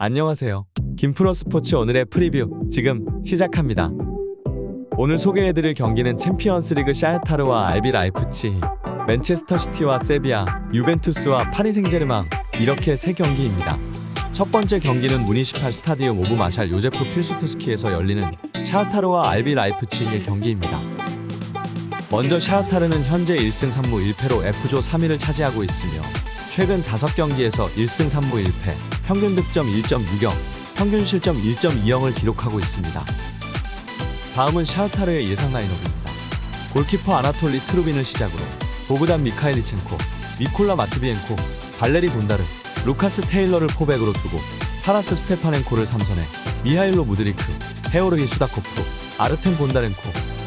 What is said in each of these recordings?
안녕하세요. 김프로스포츠 오늘의 프리뷰 지금 시작합니다. 오늘 소개해드릴 경기는 챔피언스리그 샤흐타르와 RB 라이프치히, 맨체스터 시티와 세비야, 유벤투스와 파리 생제르맹 이렇게 세 경기입니다. 첫 번째 경기는 무니시팔 스타디움 오브 마샬 요제프 필수트스키에서 열리는 샤흐타르와 RB 라이프치히의 경기입니다. 먼저 샤흐타르는 현재 1승 3무 1패로 F조 3위를 차지하고 있으며 최근 5경기에서 1승 3무 1패, 평균 득점 1.60, 평균 실점 1.20을 기록하고 있습니다. 다음은 샤흐타르의 예상 라인업입니다. 골키퍼 아나톨리 트루빈을 시작으로 보그단 미카일리첸코, 미콜라 마트비엔코, 발레리 본다르, 루카스 테일러를 포백으로 두고 타라스 스테파넨코를 3선에 미하일로 무드리크, 헤오르히 수다코프, 아르텐 본다렌코,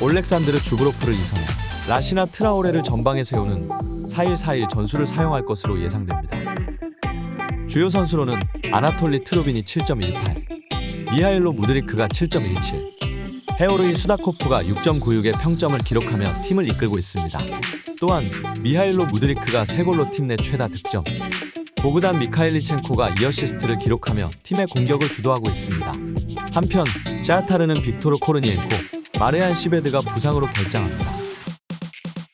올렉산드르 주브로프를 2선에 라시나 트라오레를 전방에 세우는 4-1-4-1 전술을 사용할 것으로 예상됩니다. 주요 선수로는 아나톨리 트루빈이 7.18, 미하일로 무드리크가 7.17, 헤오르히 수다코프가 6.96의 평점을 기록하며 팀을 이끌고 있습니다. 또한 미하일로 무드리크가 3골로 팀 내 최다 득점, 보그단 미카일리첸코가 2어시스트를 기록하며 팀의 공격을 주도하고 있습니다. 한편 샤흐타르는 빅토르 코르니엔코, 마레안 시베드가 부상으로 결장합니다.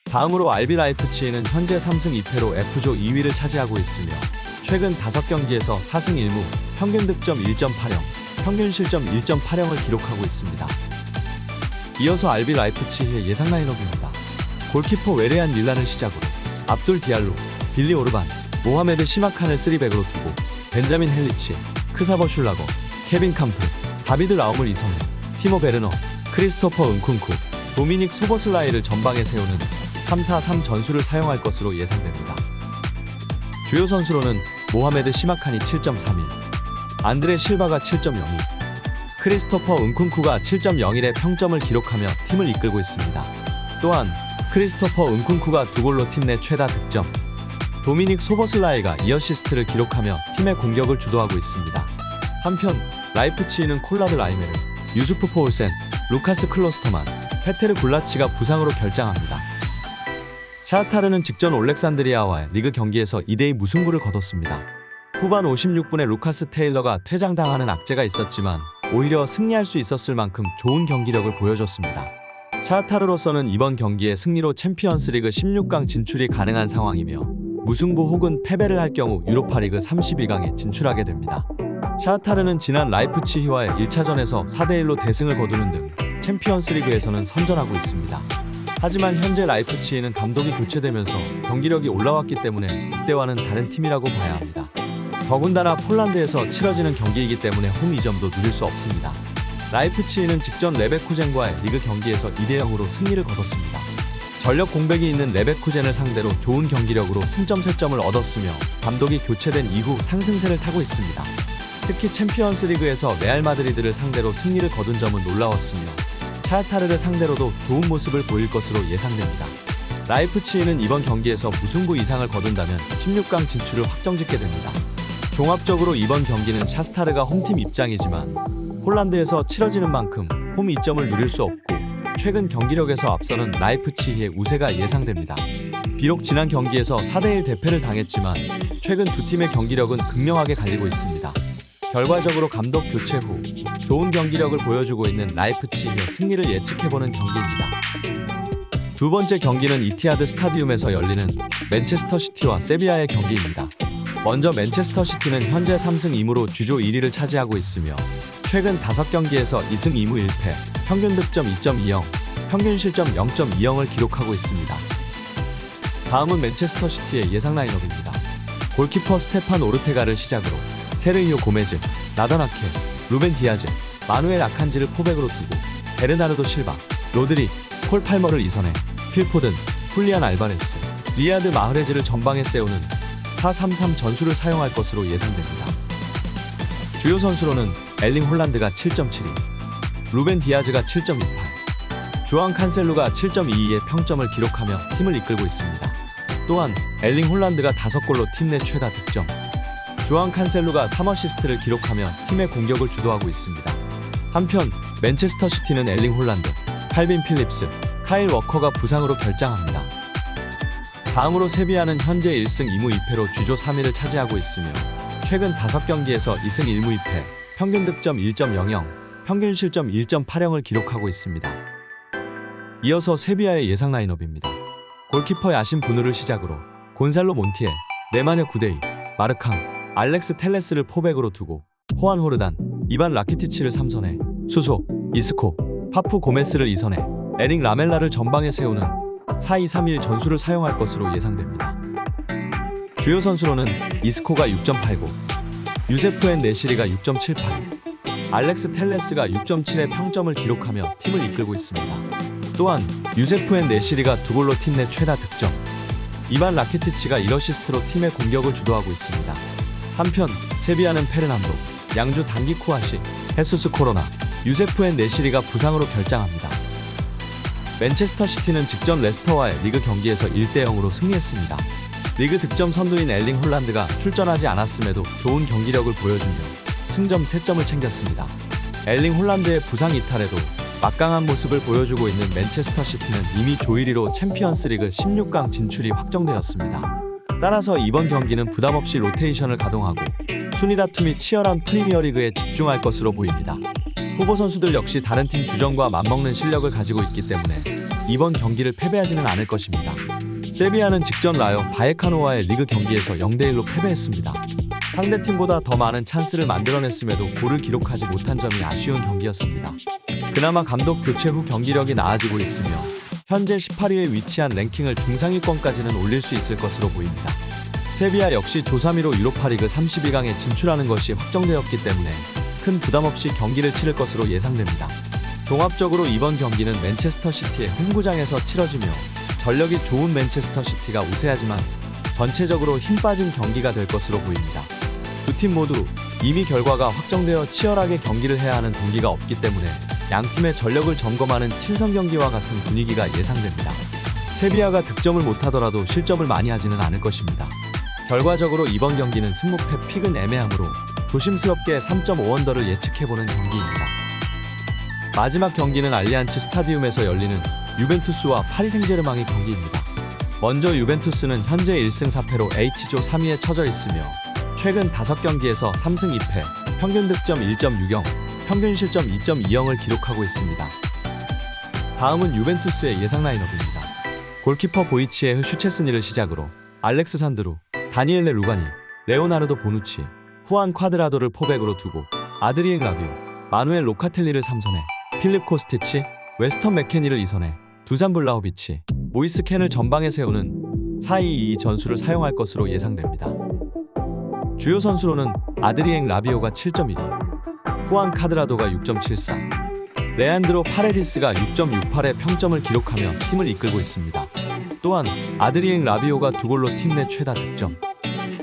다음으로 RB 라이프치히는 현재 3승 2패로 F조 2위를 차지하고 있으며 최근 5경기에서 4승 1무, 평균 득점 1.80, 평균 실점 1.80을 기록하고 있습니다. 이어서 RB 라이프치히의 예상 라인업입니다. 골키퍼 외레안 밀란을 시작으로 압둘 디알로, 빌리 오르반, 모하메드 시마칸을 3백으로 두고 벤자민 헬리치, 크사버 슐라거, 케빈 캄프, 다비드 라움을 2선에 티모 베르너, 크리스토퍼 은쿤쿠, 도미닉 소보슬라이를 전방에 세우는 3-4-3 전술을 사용할 것으로 예상됩니다. 주요 선수로는 모하메드 시마칸이 7.31, 안드레 실바가 7.02, 크리스토퍼 은쿤쿠가 7.01의 평점을 기록하며 팀을 이끌고 있습니다. 또한 크리스토퍼 은쿤쿠가 2골로 팀 내 최다 득점, 도미닉 소보슬라이가 2어시스트를 기록하며 팀의 공격을 주도하고 있습니다. 한편 라이프치히는 콜라드 라이메르, 유수프 포울센, 루카스 클로스터만, 페테르 굴라치가 부상으로 결장합니다. 샤흐타르는 직전 올렉산드리아와의 리그 경기에서 2대2 무승부를 거뒀습니다. 후반 56분에 루카스 테일러가 퇴장당하는 악재가 있었지만 오히려 승리할 수 있었을 만큼 좋은 경기력을 보여줬습니다. 샤흐타르로서는 이번 경기의 승리로 챔피언스리그 16강 진출이 가능한 상황이며 무승부 혹은 패배를 할 경우 유로파리그 32강에 진출하게 됩니다. 샤흐타르는 지난 라이프치히와의 1차전에서 4대1로 대승을 거두는 등 챔피언스리그에서는 선전하고 있습니다. 하지만 현재 라이프치히는 감독이 교체되면서 경기력이 올라왔기 때문에 이때와는 다른 팀이라고 봐야 합니다. 더군다나 폴란드에서 치러지는 경기이기 때문에 홈 이점도 누릴 수 없습니다. 라이프치히는 직전 레베쿠젠과의 리그 경기에서 2대0으로 승리를 거뒀습니다. 전력 공백이 있는 레베쿠젠을 상대로 좋은 경기력으로 승점 3점을 얻었으며 감독이 교체된 이후 상승세를 타고 있습니다. 특히 챔피언스리그에서 레알 마드리드를 상대로 승리를 거둔 점은 놀라웠으며 샤흐타르를 상대로도 좋은 모습을 보일 것으로 예상됩니다. 라이프치히는 이번 경기에서 무승부 이상을 거둔다면 16강 진출을 확정짓게 됩니다. 종합적으로 이번 경기는 샤흐타르가 홈팀 입장이지만 폴란드에서 치러지는 만큼 홈 이점을 누릴 수 없고 최근 경기력에서 앞서는 라이프치히의 우세가 예상됩니다. 비록 지난 경기에서 4대1 대패를 당했지만 최근 두 팀의 경기력은 극명하게 갈리고 있습니다. 결과적으로 감독 교체 후 좋은 경기력을 보여주고 있는 라이프치히의 승리를 예측해보는 경기입니다. 두 번째 경기는 이티하드 스타디움에서 열리는 맨체스터 시티와 세비야의 경기입니다. 먼저 맨체스터 시티는 현재 3승 2무로 G조 1위를 차지하고 있으며 최근 5경기에서 2승 2무 1패, 평균 득점 2.20, 평균 실점 0.20을 기록하고 있습니다. 다음은 맨체스터 시티의 예상 라인업입니다. 골키퍼 스테판 오르테가를 시작으로 세르히오 고메즈, 나단 아케, 루벤 디아즈, 마누엘 아칸지를 포백으로 두고 베르나르도 실바, 로드리, 콜 팔머를 2선에 필포든, 훌리안 알바레스, 리아드 마흐레즈를 전방에 세우는 4-3-3 전술을 사용할 것으로 예상됩니다. 주요 선수로는 엘링 홀란드가 7.72, 루벤 디아즈가 7.28, 주앙 칸셀루가 7.22의 평점을 기록하며 팀을 이끌고 있습니다. 또한 엘링 홀란드가 5골로 팀 내 최다 득점, 주앙 칸셀루가 3어시스트를 기록하며 팀의 공격을 주도하고 있습니다. 한편 맨체스터 시티는 엘링 홀란드, 칼빈 필립스, 카일 워커가 부상으로 결장합니다. 다음으로 세비야는 현재 1승 2무 2패로 G조 3위를 차지하고 있으며 최근 5경기에서 2승 1무 2패, 평균 득점 1.00, 평균 실점 1.80을 기록하고 있습니다. 이어서 세비야의 예상 라인업입니다. 골키퍼 야신 부누를 시작으로 곤살로 몬티에, 네마녀 구데이, 마르캉, 알렉스 텔레스를 포백으로 두고 호안 호르단, 이반 라키티치를 3선에, 수소, 이스코, 파푸 고메스를 2선에, 에릭 라멜라를 전방에 세우는 4-2-3-1 전술을 사용할 것으로 예상됩니다. 주요 선수로는 이스코가 6.89, 유세프 앤 네시리가 6.78, 알렉스 텔레스가 6.7의 평점을 기록하며 팀을 이끌고 있습니다. 또한 유세프 앤 네시리가 2골로 팀 내 최다 득점, 이반 라키티치가 1어시스트로 팀의 공격을 주도하고 있습니다. 한편 세비야는 페르난도, 양주 단기 쿠아시, 헤수스 코로나, 유세프 앤 네시리가 부상으로 결장합니다. 맨체스터 시티는 직전 레스터와의 리그 경기에서 1대0으로 승리했습니다. 리그 득점 선두인 엘링 홀란드가 출전하지 않았음에도 좋은 경기력을 보여주며 승점 3점을 챙겼습니다. 엘링 홀란드의 부상 이탈에도 막강한 모습을 보여주고 있는 맨체스터 시티는 이미 조 1위로 챔피언스 리그 16강 진출이 확정되었습니다. 따라서 이번 경기는 부담없이 로테이션을 가동하고 순위 다툼이 치열한 프리미어리그에 집중할 것으로 보입니다. 후보 선수들 역시 다른 팀 주전과 맞먹는 실력을 가지고 있기 때문에 이번 경기를 패배하지는 않을 것입니다. 세비야는 직전 라요 바에카노와의 리그 경기에서 0대1로 패배했습니다. 상대팀보다 더 많은 찬스를 만들어냈음에도 골을 기록하지 못한 점이 아쉬운 경기였습니다. 그나마 감독 교체 후 경기력이 나아지고 있으며 현재 18위에 위치한 랭킹을 중상위권까지는 올릴 수 있을 것으로 보입니다. 세비야 역시 조 3위로 유로파리그 32강에 진출하는 것이 확정되었기 때문에 큰 부담 없이 경기를 치를 것으로 예상됩니다. 종합적으로 이번 경기는 맨체스터 시티의 홈구장에서 치러지며 전력이 좋은 맨체스터 시티가 우세하지만 전체적으로 힘 빠진 경기가 될 것으로 보입니다. 두 팀 모두 이미 결과가 확정되어 치열하게 경기를 해야 하는 동기가 없기 때문에 양팀의 전력을 점검하는 친선 경기와 같은 분위기가 예상됩니다. 세비야가 득점을 못하더라도 실점을 많이 하지는 않을 것입니다. 결과적으로 이번 경기는 승무패 픽은 애매하므로 조심스럽게 3.5언더를 예측해보는 경기입니다. 마지막 경기는 알리안츠 스타디움에서 열리는 유벤투스와 파리 생제르맹의 경기입니다. 먼저 유벤투스는 현재 1승 4패로 H조 3위에 처져 있으며 최근 5경기에서 3승 2패, 평균 득점 1.60, 평균 실점 2.20을 기록하고 있습니다. 다음은 유벤투스의 예상 라인업입니다. 골키퍼 보이치에 슈체스니를 시작으로 알렉스 산드루, 다니엘레 루가니, 레오나르도 보누치, 후안 콰드라도를 포백으로 두고 아드리엔 라비오, 마누엘 로카텔리를 3선에, 필립 코스티치, 웨스턴 맥케니를 2선에, 두산 블라호비치, 모이스 켄을 전방에 세우는 4-2-2 전술을 사용할 것으로 예상됩니다. 주요 선수로는 아드리엔 라비오가 7.12, 후안 카드라도가 6.74, 레안드로 파레디스가 6.68의 평점을 기록하며 팀을 이끌고 있습니다. 또한 아드리엔 라비오가 2골로 팀 내 최다 득점,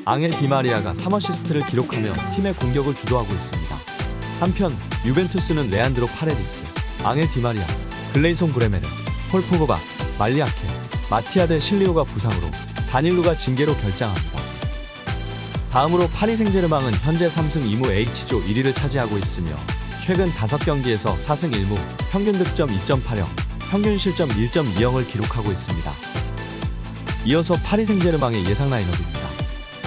앙헬 디마리아가 3어시스트를 기록하며 팀의 공격을 주도하고 있습니다. 한편 유벤투스는 레안드로 파레디스, 앙헬 디마리아, 글레이손 브레메르, 폴 포그바, 말리아케, 마티아 델 실리오가 부상으로 다닐루가 징계로 결장합니다. 다음으로 파리 생제르맹은 현재 3승 2무 H조 1위를 차지하고 있으며 최근 5경기에서 4승 1무, 평균 득점 2.80, 평균 실점 1.20을 기록하고 있습니다. 이어서 파리 생제르맹의 예상 라인업입니다.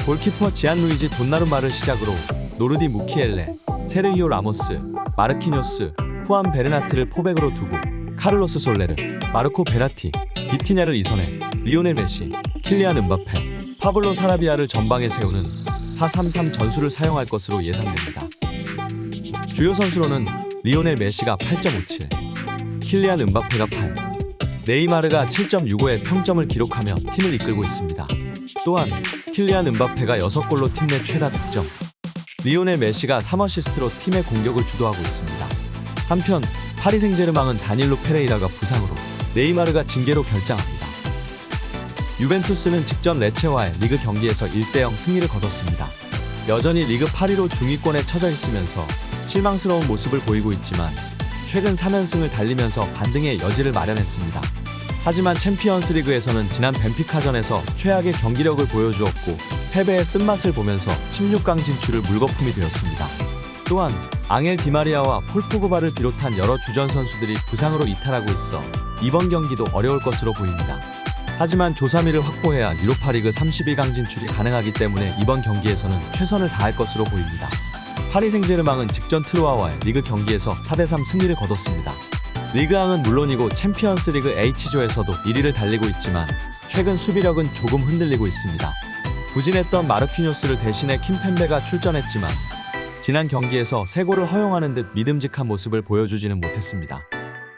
골키퍼 지안루이지 돈나루마를 시작으로 노르디 무키엘레, 세르히오 라모스, 마르키뇨스, 후안 베르나트를 포백으로 두고 카를로스 솔레르, 마르코 베라티, 비티냐를 2선에, 리오넬 메시, 킬리안 음바페, 파블로 사라비아를 전방에 세우는 4-3-3 전술을 사용할 것으로 예상됩니다. 주요 선수로는 리오넬 메시가 8.57, 킬리안 음바페가 8, 네이마르가 7.65의 평점을 기록하며 팀을 이끌고 있습니다. 또한 킬리안 음바페가 6골로 팀 내 최다 득점, 리오넬 메시가 3어시스트로 팀의 공격을 주도하고 있습니다. 한편 파리 생제르맹은 다닐로 페레이라가 부상으로 네이마르가 징계로 결장합니다. 유벤투스는 직전 레체와의 리그 경기에서 1대0 승리를 거뒀습니다. 여전히 리그 8위로 중위권에 처져 있으면서 실망스러운 모습을 보이고 있지만 최근 3연승을 달리면서 반등의 여지를 마련했습니다. 하지만 챔피언스 리그에서는 지난 벤피카전에서 최악의 경기력을 보여주었고 패배의 쓴맛을 보면서 16강 진출을 물거품이 되었습니다. 또한 앙헬 디마리아와 폴 포그바를 비롯한 여러 주전 선수들이 부상으로 이탈하고 있어 이번 경기도 어려울 것으로 보입니다. 하지만 조사미를 확보해야 유로파 리그 32강 진출이 가능하기 때문에 이번 경기에서는 최선을 다할 것으로 보입니다. 파리 생제르맹은 직전 트루아와의 리그 경기에서 4대3 승리를 거뒀습니다. 리그왕은 물론이고 챔피언스 리그 H조에서도 1위를 달리고 있지만 최근 수비력은 조금 흔들리고 있습니다. 부진했던 마르키뇨스를 대신해 킴펜베가 출전했지만 지난 경기에서 3골을 허용하는 듯 믿음직한 모습을 보여주지는 못했습니다.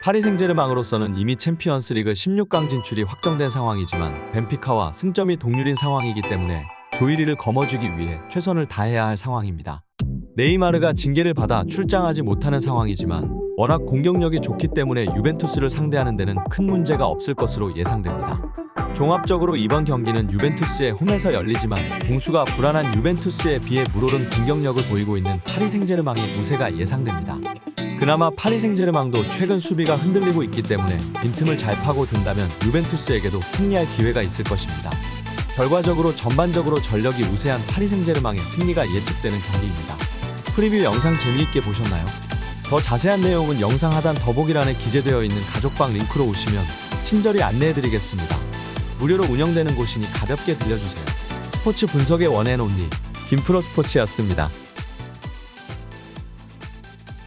파리 생제르맹으로서는 이미 챔피언스 리그 16강 진출이 확정된 상황이지만 벤피카와 승점이 동률인 상황이기 때문에 조 1위를 거머쥐기 위해 최선을 다해야 할 상황입니다. 네이마르가 징계를 받아 출장하지 못하는 상황이지만 워낙 공격력이 좋기 때문에 유벤투스를 상대하는 데는 큰 문제가 없을 것으로 예상됩니다. 종합적으로 이번 경기는 유벤투스의 홈에서 열리지만 공수가 불안한 유벤투스에 비해 물오른 공격력을 보이고 있는 파리 생제르맹의 우세가 예상됩니다. 그나마 파리 생제르맹도 최근 수비가 흔들리고 있기 때문에 빈틈을 잘 파고든다면 유벤투스에게도 승리할 기회가 있을 것입니다. 결과적으로 전반적으로 전력이 우세한 파리 생제르맹의 승리가 예측되는 경기입니다. 프리뷰 영상 재미있게 보셨나요? 더 자세한 내용은 영상 하단 더보기란에 기재되어 있는 가족방 링크로 오시면 친절히 안내해드리겠습니다. 무료로 운영되는 곳이니 가볍게 들려주세요. 스포츠 분석의 원앤온리 김프로스포츠였습니다.